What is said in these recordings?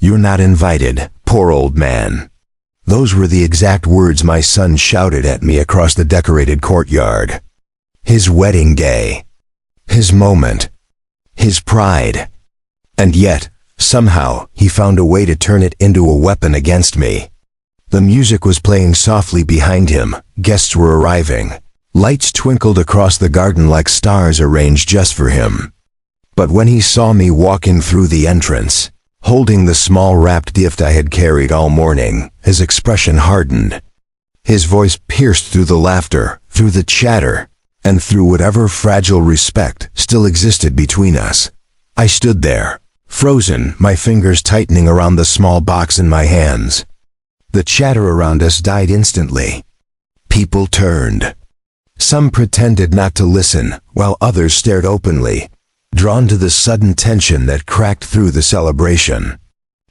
"You're not invited, poor old man." Those were the exact words my son shouted at me across the decorated courtyard. His wedding day. His moment. His pride. And yet, somehow, he found a way to turn it into a weapon against me. The music was playing softly behind him, guests were arriving. Lights twinkled across the garden like stars arranged just for him. But when he saw me walking through the entrance, holding the small wrapped gift I had carried all morning, his expression hardened. His voice pierced through the laughter, through the chatter, and through whatever fragile respect still existed between us. I stood there, frozen, my fingers tightening around the small box in my hands. The chatter around us died instantly. People turned. Some pretended not to listen, while others stared openly, drawn to the sudden tension that cracked through the celebration.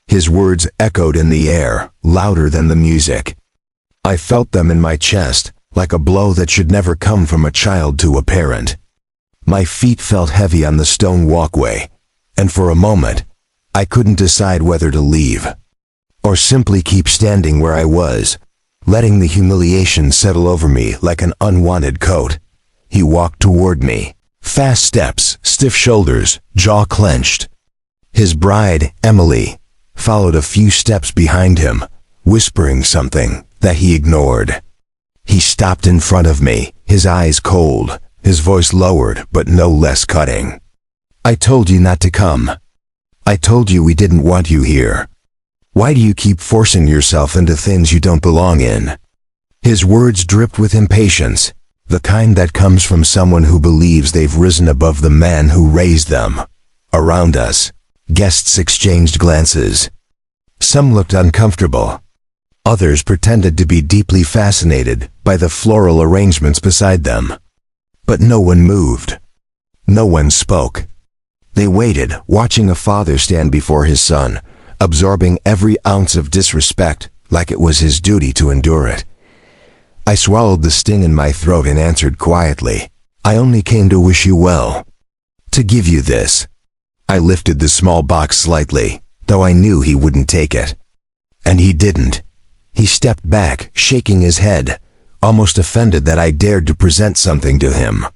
His words echoed in the air, louder than the music. I felt them in my chest, like a blow that should never come from a child to a parent. My feet felt heavy on the stone walkway, and for a moment, I couldn't decide whether to leave, or simply keep standing where I was, letting the humiliation settle over me like an unwanted coat. He walked toward me. Fast steps, stiff shoulders, jaw clenched. His bride, Emily, followed a few steps behind him, whispering something that he ignored. He stopped in front of me, his eyes cold, his voice lowered but no less cutting. "I told you not to come. I told you we didn't want you here. Why do you keep forcing yourself into things you don't belong in?" His words dripped with impatience, the kind that comes from someone who believes they've risen above the man who raised them. Around us, guests exchanged glances. Some looked uncomfortable. Others pretended to be deeply fascinated by the floral arrangements beside them. But no one moved. No one spoke. They waited, watching a father stand before his son, absorbing every ounce of disrespect like it was his duty to endure it. I swallowed the sting in my throat and answered quietly, "I only came to wish you well. To give you this." I lifted the small box slightly, though I knew he wouldn't take it. And he didn't. He stepped back, shaking his head, almost offended that I dared to present something to him.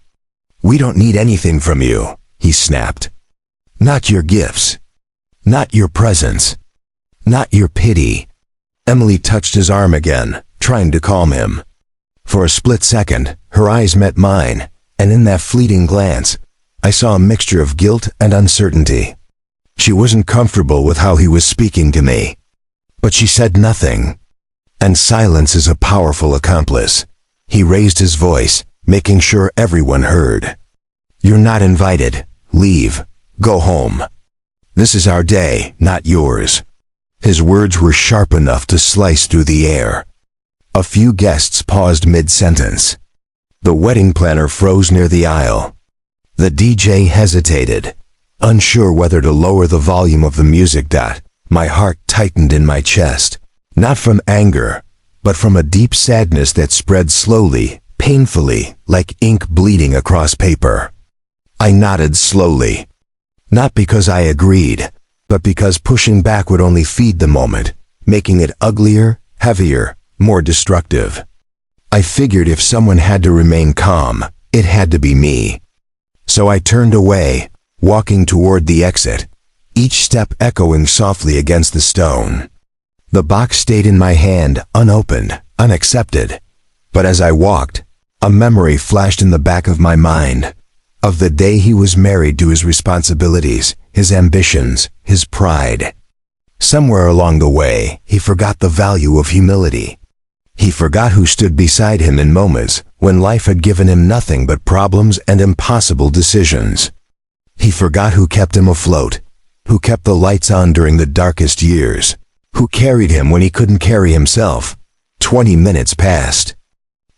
"We don't need anything from you," he snapped. "Not your gifts. Not your presence. Not your pity." Emily touched his arm again, trying to calm him. For a split second, her eyes met mine, and in that fleeting glance, I saw a mixture of guilt and uncertainty. She wasn't comfortable with how he was speaking to me. But she said nothing. And silence is a powerful accomplice. He raised his voice, making sure everyone heard. "You're not invited. Leave. Go home. This is our day, not yours." His words were sharp enough to slice through the air. A few guests paused mid-sentence. The wedding planner froze near the aisle. The DJ hesitated, unsure whether to lower the volume of the music. My heart tightened in my chest, not from anger, but from a deep sadness that spread slowly, painfully, like ink bleeding across paper. I nodded slowly. Not because I agreed, but because pushing back would only feed the moment, making it uglier, heavier, more destructive. I figured if someone had to remain calm, it had to be me. So I turned away, walking toward the exit, each step echoing softly against the stone. The box stayed in my hand, unopened, unaccepted. But as I walked, a memory flashed in the back of my mind, of the day he was married to his responsibilities, his ambitions, his pride. Somewhere along the way, he forgot the value of humility. He forgot who stood beside him in moments when life had given him nothing but problems and impossible decisions. He forgot who kept him afloat, who kept the lights on during the darkest years, who carried him when he couldn't carry himself. 20 minutes passed.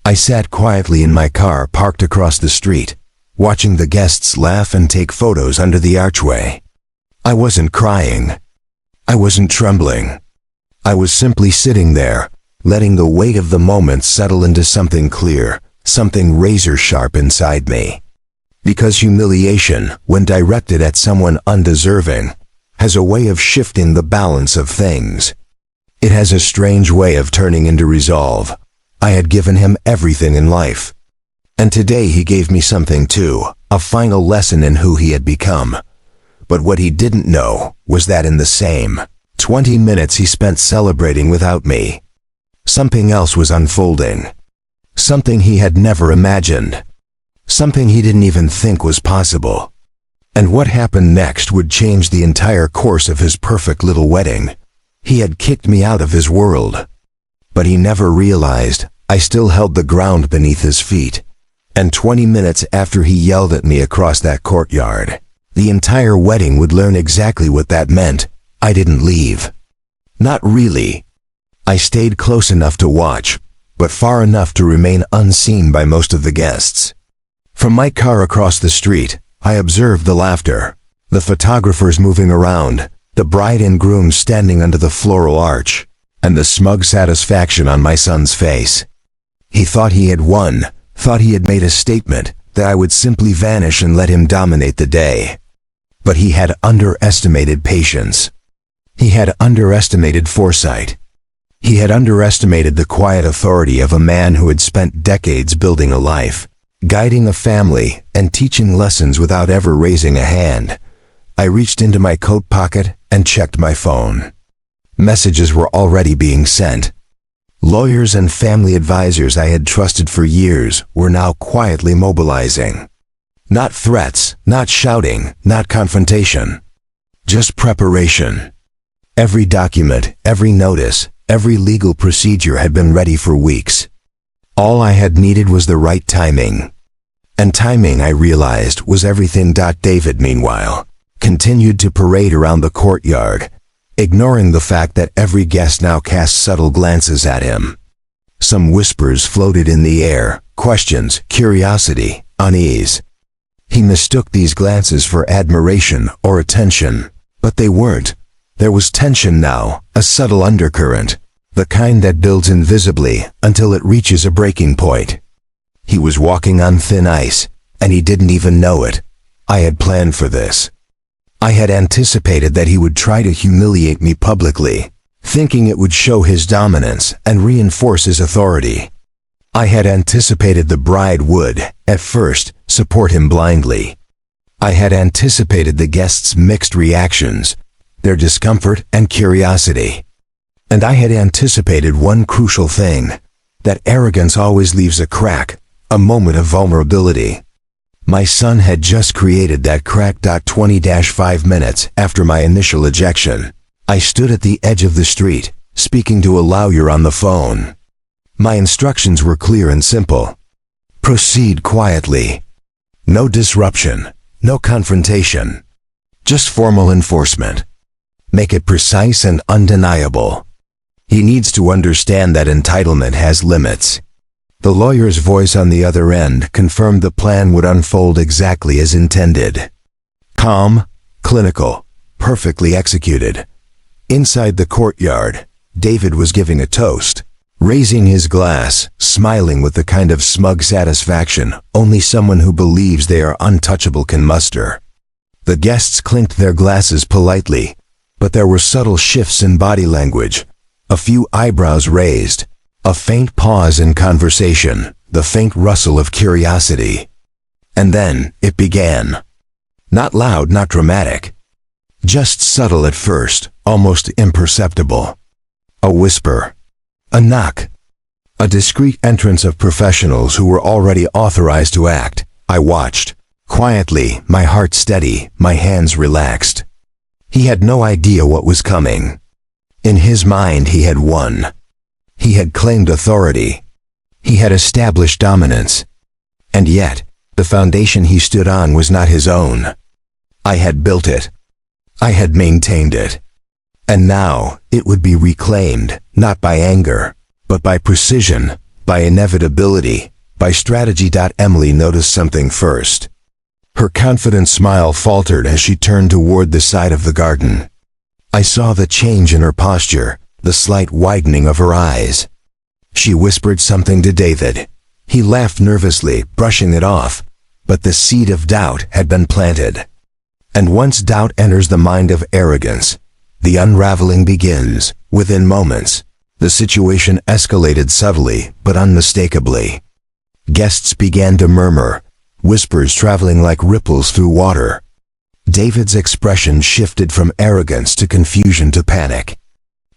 I sat quietly in my car parked across the street, watching the guests laugh and take photos under the archway. I wasn't crying. I wasn't trembling. I was simply sitting there, letting the weight of the moment settle into something clear, something razor-sharp inside me. Because humiliation, when directed at someone undeserving, has a way of shifting the balance of things. It has a strange way of turning into resolve. I had given him everything in life. And today he gave me something too, a final lesson in who he had become. But what he didn't know was that in the same 20 minutes he spent celebrating without me, something else was unfolding. Something he had never imagined. Something he didn't even think was possible. And what happened next would change the entire course of his perfect little wedding. He had kicked me out of his world. But he never realized I still held the ground beneath his feet. And 20 minutes after he yelled at me across that courtyard, the entire wedding would learn exactly what that meant. I didn't leave. Not really. I stayed close enough to watch, but far enough to remain unseen by most of the guests. From my car across the street, I observed the laughter, the photographers moving around, the bride and groom standing under the floral arch, and the smug satisfaction on my son's face. He thought he had won, thought he had made a statement, that I would simply vanish and let him dominate the day. But he had underestimated patience. He had underestimated foresight. He had underestimated the quiet authority of a man who had spent decades building a life, guiding a family, and teaching lessons without ever raising a hand. I reached into my coat pocket and checked my phone. Messages were already being sent. Lawyers and family advisors I had trusted for years were now quietly mobilizing. Not threats, not shouting, not confrontation. Just preparation. Every document, every notice, every legal procedure had been ready for weeks. All I had needed was the right timing. And timing, I realized, was everything. David, meanwhile, continued to parade around the courtyard, ignoring the fact that every guest now cast subtle glances at him. Some whispers floated in the air, questions, curiosity, unease. He mistook these glances for admiration or attention, but they weren't. There was tension now, a subtle undercurrent, the kind that builds invisibly until it reaches a breaking point. He was walking on thin ice, and he didn't even know it. I had planned for this. I had anticipated that he would try to humiliate me publicly, thinking it would show his dominance and reinforce his authority. I had anticipated the bride would, at first, support him blindly. I had anticipated the guests' mixed reactions, their discomfort and curiosity. And I had anticipated one crucial thing, that arrogance always leaves a crack, a moment of vulnerability. My son had just created that crack. 20-5 minutes after my initial ejection, I stood at the edge of the street, speaking to a lawyer on the phone. My instructions were clear and simple. Proceed quietly. No disruption, no confrontation. Just formal enforcement. Make it precise and undeniable. He needs to understand that entitlement has limits. The lawyer's voice on the other end confirmed the plan would unfold exactly as intended. Calm, clinical, perfectly executed. Inside the courtyard, David was giving a toast, raising his glass, smiling with the kind of smug satisfaction only someone who believes they are untouchable can muster. The guests clinked their glasses politely, but there were subtle shifts in body language, a few eyebrows raised, a faint pause in conversation, the faint rustle of curiosity. And then it began. Not loud, not dramatic. Just subtle at first, almost imperceptible. A whisper. A knock. A discreet entrance of professionals who were already authorized to act. I watched. Quietly, my heart steady, my hands relaxed. He had no idea what was coming. In his mind he had won. He had claimed authority. He had established dominance. And yet, the foundation he stood on was not his own. I had built it. I had maintained it. And now, it would be reclaimed, not by anger, but by precision, by inevitability, by strategy. Emily noticed something first. Her confident smile faltered as she turned toward the side of the garden. I saw the change in her posture, the slight widening of her eyes. She whispered something to David. He laughed nervously, brushing it off, but the seed of doubt had been planted. And once doubt enters the mind of arrogance, the unraveling begins. Within moments, the situation escalated subtly but unmistakably. Guests began to murmur, whispers traveling like ripples through water. David's expression shifted from arrogance to confusion to panic.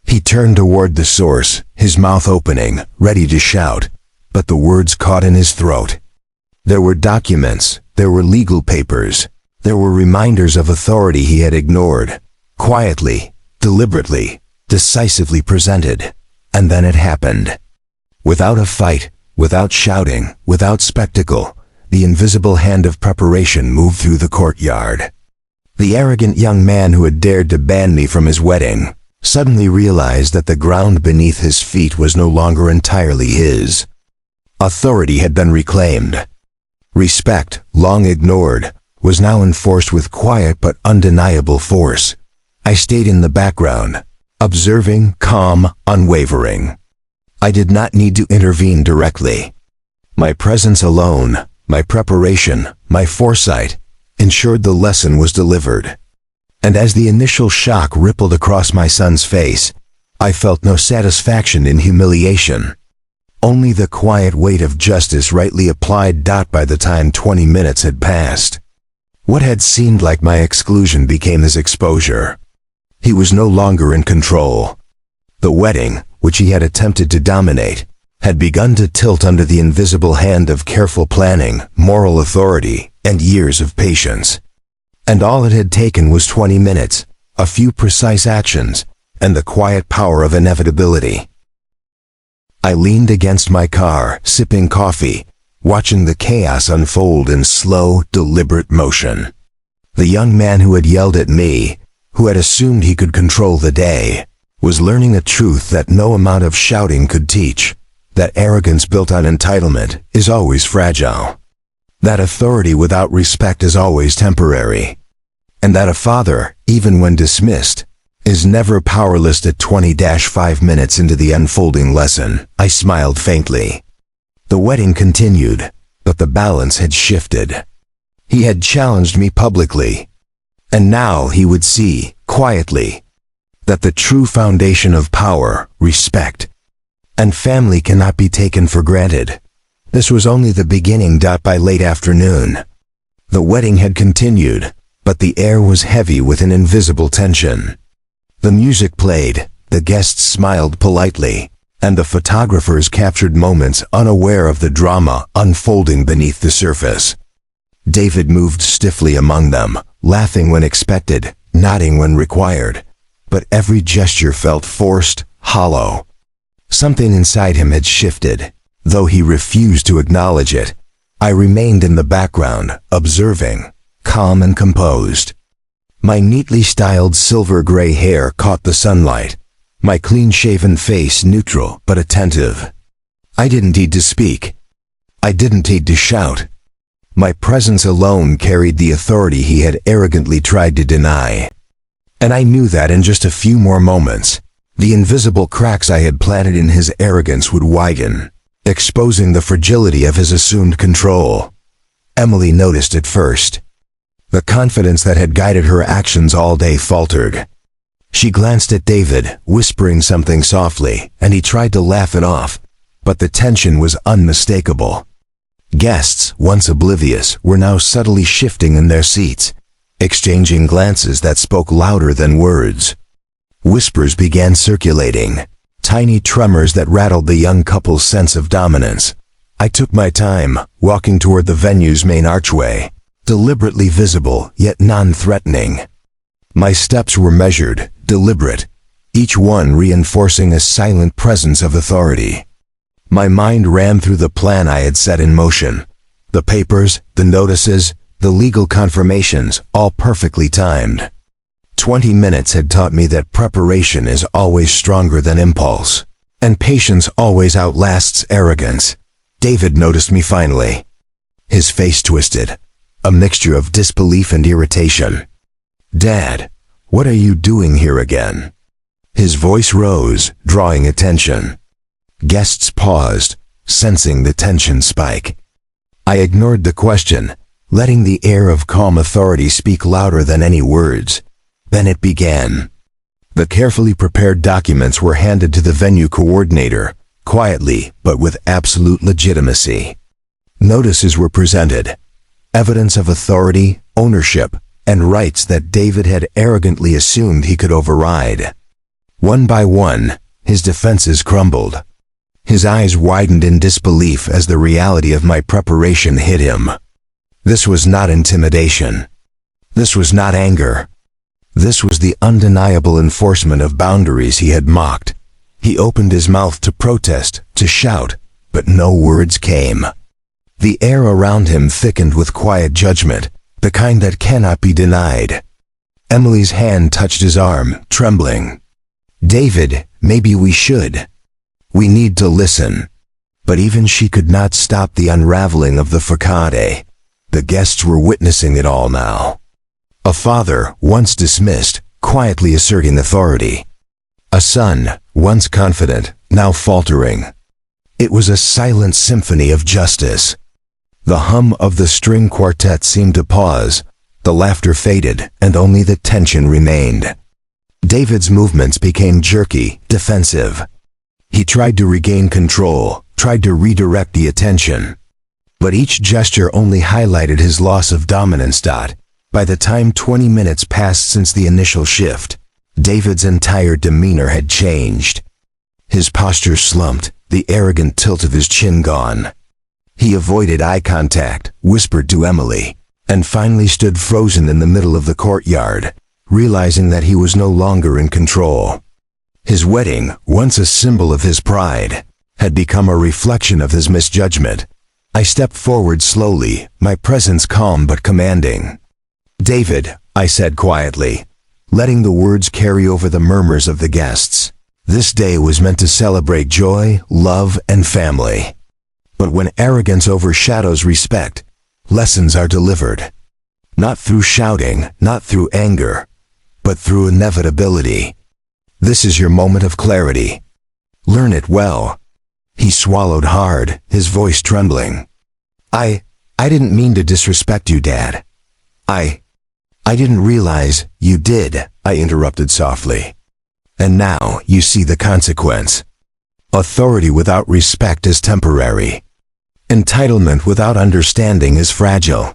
He turned toward the source, his mouth opening, ready to shout, but the words caught in his throat. There were documents, there were legal papers, there were reminders of authority he had ignored, quietly, deliberately, decisively presented. And then it happened. Without a fight, without shouting, without spectacle, the invisible hand of preparation moved through the courtyard. The arrogant young man who had dared to ban me from his wedding suddenly realized that the ground beneath his feet was no longer entirely his. Authority had been reclaimed. Respect, long ignored, was now enforced with quiet but undeniable force. I stayed in the background, observing, calm, unwavering. I did not need to intervene directly. My presence alone, my preparation, my foresight, ensured the lesson was delivered. And as the initial shock rippled across my son's face, I felt no satisfaction in humiliation. Only the quiet weight of justice rightly applied. By the time 20 minutes had passed, what had seemed like my exclusion became his exposure. He was no longer in control. The wedding, which he had attempted to dominate, had begun to tilt under the invisible hand of careful planning, moral authority, and years of patience. And all it had taken was 20 minutes, a few precise actions, and the quiet power of inevitability. I leaned against my car, sipping coffee, watching the chaos unfold in slow, deliberate motion. The young man who had yelled at me, who had assumed he could control the day, was learning a truth that no amount of shouting could teach, that arrogance built on entitlement is always fragile, that authority without respect is always temporary, and that a father, even when dismissed, is never powerless. At 20-5 minutes into the unfolding lesson, I smiled faintly. The wedding continued, but the balance had shifted. He had challenged me publicly, and now he would see, quietly, that the true foundation of power, respect, and family cannot be taken for granted. This was only the beginning. By late afternoon, the wedding had continued, but the air was heavy with an invisible tension. The music played, the guests smiled politely, and the photographers captured moments unaware of the drama unfolding beneath the surface. David moved stiffly among them, laughing when expected, nodding when required, but every gesture felt forced, hollow. Something inside him had shifted, though he refused to acknowledge it. I remained in the background, observing, calm and composed. My neatly styled silver-gray hair caught the sunlight, my clean-shaven face neutral but attentive. I didn't need to speak. I didn't need to shout. My presence alone carried the authority he had arrogantly tried to deny. And I knew that in just a few more moments, the invisible cracks I had planted in his arrogance would widen, exposing the fragility of his assumed control. Emily noticed it first. The confidence that had guided her actions all day faltered. She glanced at David, whispering something softly, and he tried to laugh it off, but the tension was unmistakable. Guests, once oblivious, were now subtly shifting in their seats, exchanging glances that spoke louder than words. Whispers began circulating, tiny tremors that rattled the young couple's sense of dominance. I took my time, walking toward the venue's main archway, deliberately visible yet non-threatening. My steps were measured, deliberate, each one reinforcing a silent presence of authority. My mind ran through the plan I had set in motion. The papers, the notices, the legal confirmations, all perfectly timed. 20 minutes had taught me that preparation is always stronger than impulse, and patience always outlasts arrogance. David noticed me finally. His face twisted, a mixture of disbelief and irritation. "Dad, what are you doing here again?" His voice rose, drawing attention. Guests paused, sensing the tension spike. I ignored the question, letting the air of calm authority speak louder than any words. Then it began. The carefully prepared documents were handed to the venue coordinator, quietly but with absolute legitimacy. Notices were presented, evidence of authority, ownership, and rights that David had arrogantly assumed he could override. One by one, his defenses crumbled. His eyes widened in disbelief as the reality of my preparation hit him. This was not intimidation. This was not anger. This was the undeniable enforcement of boundaries he had mocked. He opened his mouth to protest, to shout, but no words came. The air around him thickened with quiet judgment, the kind that cannot be denied. Emily's hand touched his arm, trembling. "David, maybe we should. We need to listen." But even she could not stop the unraveling of the facade. The guests were witnessing it all now. A father, once dismissed, quietly asserting authority. A son, once confident, now faltering. It was a silent symphony of justice. The hum of the string quartet seemed to pause, the laughter faded, and only the tension remained. David's movements became jerky, defensive. He tried to regain control, tried to redirect the attention. But each gesture only highlighted his loss of dominance. By the time 20 minutes passed since the initial shift, David's entire demeanor had changed. His posture slumped, the arrogant tilt of his chin gone. He avoided eye contact, whispered to Emily, and finally stood frozen in the middle of the courtyard, realizing that he was no longer in control. His wedding, once a symbol of his pride, had become a reflection of his misjudgment. I stepped forward slowly, my presence calm but commanding. "David," I said quietly, letting the words carry over the murmurs of the guests. This day was meant to celebrate joy, love, and family. But when arrogance overshadows respect, lessons are delivered. Not through shouting, not through anger, but through inevitability. This is your moment of clarity. Learn it well. He swallowed hard, his voice trembling. I didn't mean to disrespect you, Dad. I didn't realize you did," I interrupted softly. "And now you see the consequence. Authority without respect is temporary. Entitlement without understanding is fragile.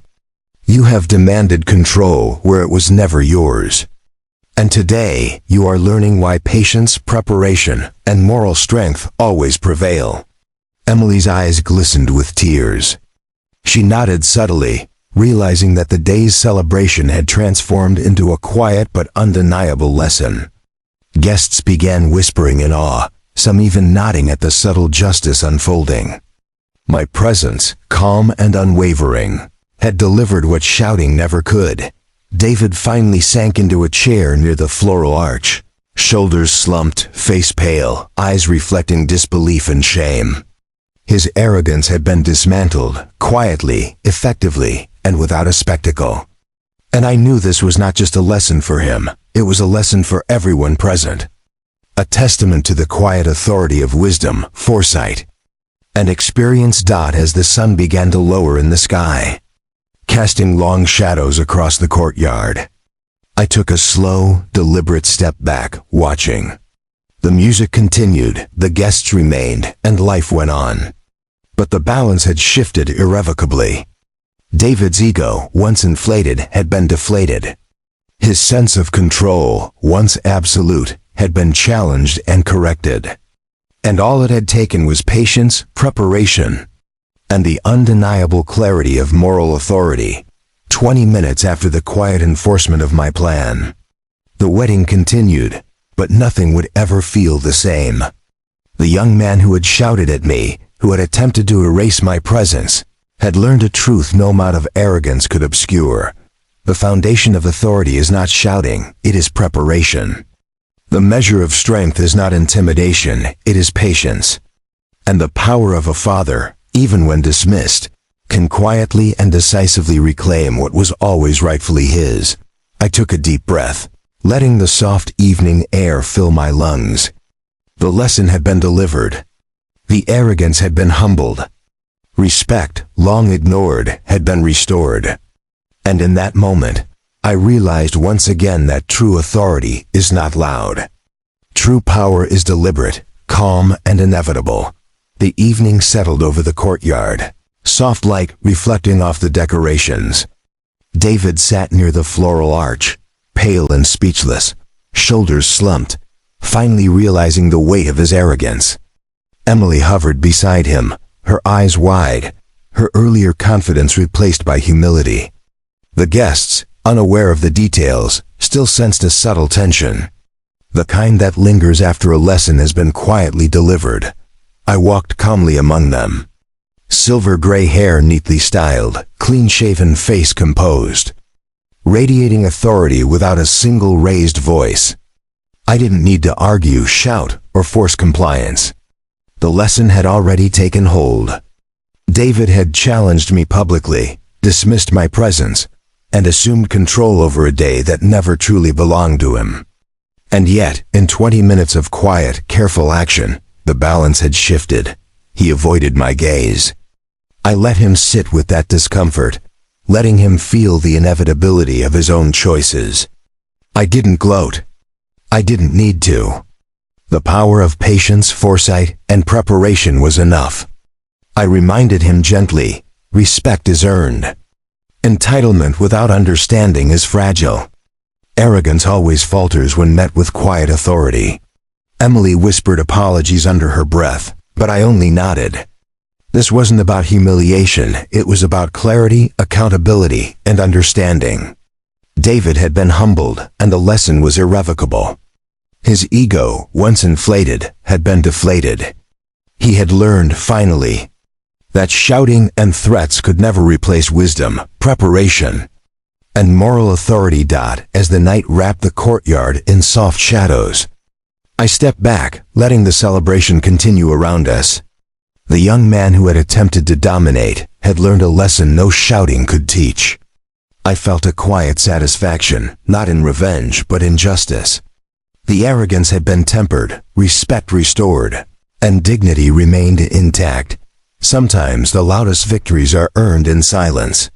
You have demanded control where it was never yours. And today you are learning why patience, preparation, and moral strength always prevail." Emily's eyes glistened with tears. She nodded subtly, realizing that the day's celebration had transformed into a quiet but undeniable lesson. Guests began whispering in awe, some even nodding at the subtle justice unfolding. My presence, calm and unwavering, had delivered what shouting never could. David finally sank into a chair near the floral arch, shoulders slumped, face pale, eyes reflecting disbelief and shame. His arrogance had been dismantled, quietly, effectively, and without a spectacle. And I knew this was not just a lesson for him, it was a lesson for everyone present. A testament to the quiet authority of wisdom, foresight, and experience. As the sun began to lower in the sky, casting long shadows across the courtyard, I took a slow, deliberate step back, watching. The music continued, the guests remained, and life went on. But the balance had shifted irrevocably. David's ego, once inflated, had been deflated. His sense of control, once absolute, had been challenged and corrected. And all it had taken was patience, preparation, and the undeniable clarity of moral authority. 20 minutes after the quiet enforcement of my plan, the wedding continued, but nothing would ever feel the same. The young man who had shouted at me, who had attempted to erase my presence, had learned a truth no amount of arrogance could obscure. The foundation of authority is not shouting, it is preparation. The measure of strength is not intimidation, it is patience. And the power of a father, even when dismissed, can quietly and decisively reclaim what was always rightfully his. I took a deep breath, letting the soft evening air fill my lungs. The lesson had been delivered. The arrogance had been humbled. Respect, long ignored, had been restored. And in that moment, I realized once again that true authority is not loud. True power is deliberate, calm, and inevitable. The evening settled over the courtyard, soft light reflecting off the decorations. David sat near the floral arch, pale and speechless, shoulders slumped, finally realizing the weight of his arrogance. Emily hovered beside him, her eyes wide, her earlier confidence replaced by humility. The guests, unaware of the details, still sensed a subtle tension, the kind that lingers after a lesson has been quietly delivered. I walked calmly among them. Silver gray hair neatly styled, clean-shaven face composed, radiating authority without a single raised voice. I didn't need to argue, shout, or force compliance. The lesson had already taken hold. David had challenged me publicly, dismissed my presence, and assumed control over a day that never truly belonged to him. And yet, in 20 minutes of quiet, careful action, the balance had shifted. He avoided my gaze. I let him sit with that discomfort, letting him feel the inevitability of his own choices. I didn't gloat. I didn't need to. The power of patience, foresight, and preparation was enough. I reminded him gently, respect is earned. Entitlement without understanding is fragile. Arrogance always falters when met with quiet authority. Emily whispered apologies under her breath, but I only nodded. This wasn't about humiliation, it was about clarity, accountability, and understanding. David had been humbled, and the lesson was irrevocable. His ego, once inflated, had been deflated. He had learned, finally, that shouting and threats could never replace wisdom, preparation, and moral authority. As the night wrapped the courtyard in soft shadows, I stepped back, letting the celebration continue around us. The young man who had attempted to dominate had learned a lesson no shouting could teach. I felt a quiet satisfaction, not in revenge, but in justice. The arrogance had been tempered, respect restored, and dignity remained intact. Sometimes the loudest victories are earned in silence.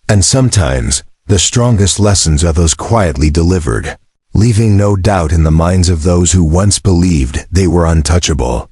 And sometimes, the strongest lessons are those quietly delivered, leaving no doubt in the minds of those who once believed they were untouchable.